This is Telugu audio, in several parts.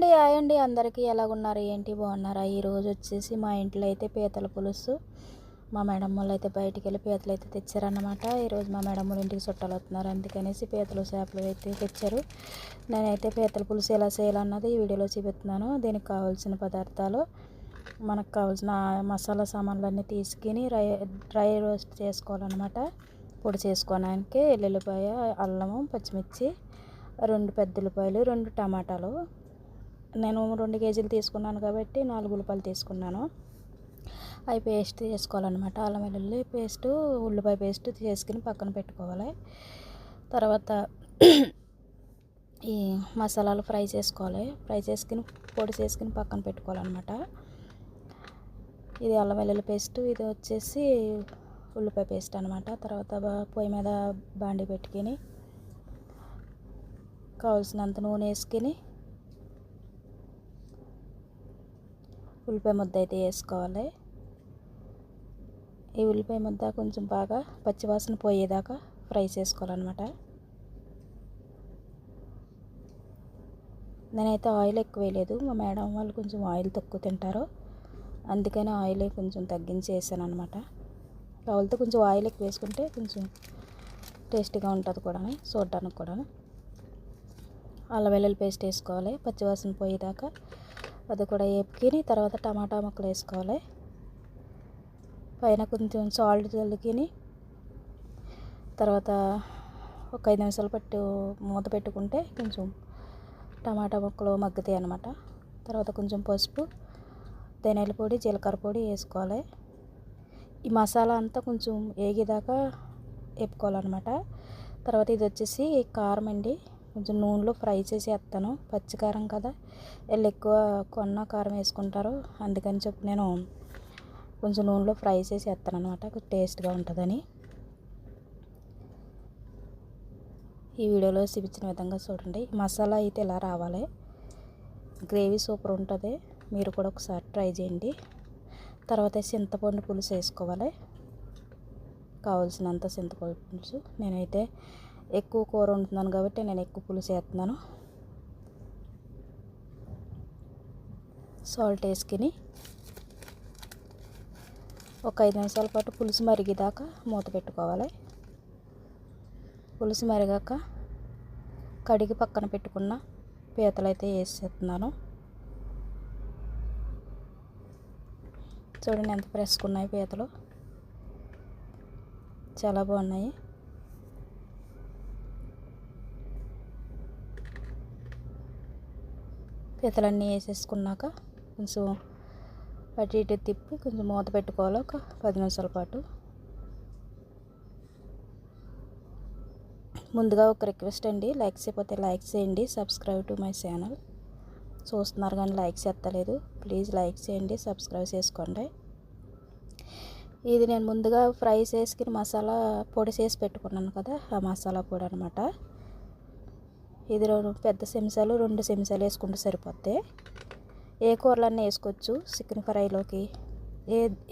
హాయ్ అండి అందరికీ ఎలాగున్నారు ఏంటి బాగున్నారా? ఈరోజు వచ్చేసి మా ఇంట్లో అయితే పీతల పులుసు. మా మేడం వాళ్ళు అయితే బయటికి వెళ్ళి పీతలు అయితే తెచ్చారన్నమాట. ఈరోజు మా మేడం వాళ్ళ ఇంటికి చుట్టాలు వస్తున్నారు, అందుకనేసి పీతలు చేపలు అయితే తెచ్చారు. నేనైతే పీతల పులుసు ఎలా చేయాలన్నది ఈ వీడియోలో చూపిస్తున్నాను. దీనికి కావాల్సిన పదార్థాలు, మనకు కావాల్సిన మసాలా సామాన్లన్నీ తీసుకుని డ్రై రోస్ట్ చేసుకోవాలన్నమాట. పొడి చేసుకోవడానికి ఎల్లుల్లిపాయ, అల్లము, పచ్చిమిర్చి, 2 పెద్ద ఉల్లిపాయలు, 2 టమాటాలు. నేను 2 కేజీలు తీసుకున్నాను కాబట్టి 4 ఉల్లిపాయలు తీసుకున్నాను. అవి పేస్ట్ చేసుకోవాలన్నమాట. అల్లం వెల్లుల్లి పేస్ట్, ఉల్లిపాయ పేస్ట్ చేసుకుని పక్కన పెట్టుకోవాలి. తర్వాత ఈ మసాలాలు ఫ్రై చేసుకోవాలి. ఫ్రై చేసుకుని పొడి చేసుకుని పక్కన పెట్టుకోవాలన్నమాట. ఇది అల్లం వెల్లుల్లి పేస్ట్, ఇది వచ్చేసి ఉల్లిపాయ పేస్ట్ అనమాట. తర్వాత పొయ్యి మీద బాండి పెట్టుకుని కావాల్సినంత నూనె వేసుకుని ఉల్లిపాయ ముద్ద అయితే వేసుకోవాలి. ఈ ఉల్లిపాయ ముద్ద కొంచెం బాగా పచ్చివాసన పోయేదాకా ఫ్రై చేసుకోవాలన్నమాట. నేనైతే ఆయిల్ ఎక్కువ వేయలేదు, మా మేడం వాళ్ళు కొంచెం ఆయిల్ తక్కువ తింటారు, అందుకని ఆయిల్ కొంచెం తగ్గించి వేసాను అనమాట. కావాలితే కొంచెం ఆయిల్ ఎక్కువ వేసుకుంటే కొంచెం టేస్టీగా ఉంటుంది కూడా, చూడడానికి కూడా. అల్లం వెల్లుల్లి పేస్ట్ వేసుకోవాలి పచ్చివాసన పోయేదాకా, అది కూడా వేపుకొని తర్వాత టమాటా ముక్కలు వేసుకోవాలి. పైన కొంచెం సాల్ట్ చల్లుకొని తర్వాత ఒక 5 నిమిషాలు మూత పెట్టుకుంటే కొంచెం టమాటా ముక్కలు మగ్గుతాయి అన్నమాట. తర్వాత కొంచెం పసుపు, ధనియాల పొడి, జీలకర్ర పొడి వేసుకోవాలి. ఈ మసాలా అంతా కొంచెం వేగేదాకా వేపుకోవాలన్నమాట. తర్వాత ఇది వచ్చేసి కారం అండి, కొంచెం నూనెలో ఫ్రై చేసి వేస్తాను. పచ్చికారం కదా, వీళ్ళు ఎక్కువ కొన్న కారం వేసుకుంటారు, అందుకని చెప్పి నేను కొంచెం నూనెలో ఫ్రై చేసి వేస్తాను అనమాట, టేస్ట్గా ఉంటుందని. ఈ వీడియోలో చూపించిన విధంగా చూడండి. మసాలా అయితే ఇలా రావాలి, గ్రేవీ సూపర్ ఉంటుంది, మీరు కూడా ఒకసారి ట్రై చేయండి. తర్వాత చింతపండు పులుసు వేసుకోవాలి, కావాల్సినంత చింతపండు పులుసు. నేనైతే ఎక్కువ కూర వండుతున్నాను కాబట్టి నేను ఎక్కువ పులుసు వేస్తున్నాను. సాల్ట్ వేసుకుని ఒక 5 నిమిషాల పాటు పులుసు మరిగేదాకా మూత పెట్టుకోవాలి. పులుసు మరిగాక కడిగి పక్కన పెట్టుకున్న పీతలు అయితే వేసేస్తున్నాను. చూడండి ఎంత ఫ్రెష్గా ఉన్నాయి పీతలు, చాలా బాగున్నాయి. పీతలన్నీ వేసేసుకున్నాక కొంచెం అటు ఇటు తిప్పి కొంచెం మూత పెట్టుకోవాలి ఒక 10 నిమిషాల పాటు. ముందుగా ఒక రిక్వెస్ట్ అండి, లైక్ చేయకపోతే లైక్ చేయండి, సబ్స్క్రైబ్ టు మై ఛానల్. చూస్తున్నారు కానీ లైక్ చేస్తలేదు, ప్లీజ్ లైక్ చేయండి, సబ్స్క్రైబ్ చేసుకోండి. ఇది నేను ముందుగా ఫ్రై చేసుకుని మసాలా పొడి చేసి పెట్టుకున్నాను కదా, ఆ మసాలా పొడి అనమాట. ఇది 2 పెద్ద చెంచాలు, 2 చెంచాలు వేసుకుంటే సరిపోద్ది. ఏ కూరలన్నీ వేసుకోవచ్చు, చికెన్ ఫ్రైలోకి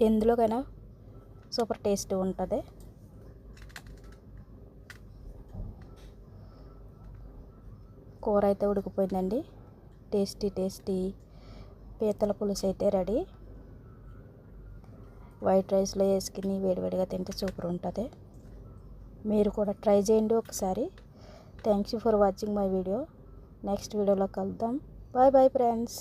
ఎందులోకైనా సూపర్ టేస్ట్ ఉంటుంది. కూర అయితే ఉడికిపోయిందండి, టేస్టీ పీతల పులుసు అయితే రెడీ. వైట్ రైస్లో వేసుకుని వేడివేడిగా తింటే సూపర్ ఉంటుంది. మీరు కూడా ట్రై చేయండి ఒకసారి. Thank you for watching my video. Next వీడియోలో కలుద్దాం. Bye bye friends.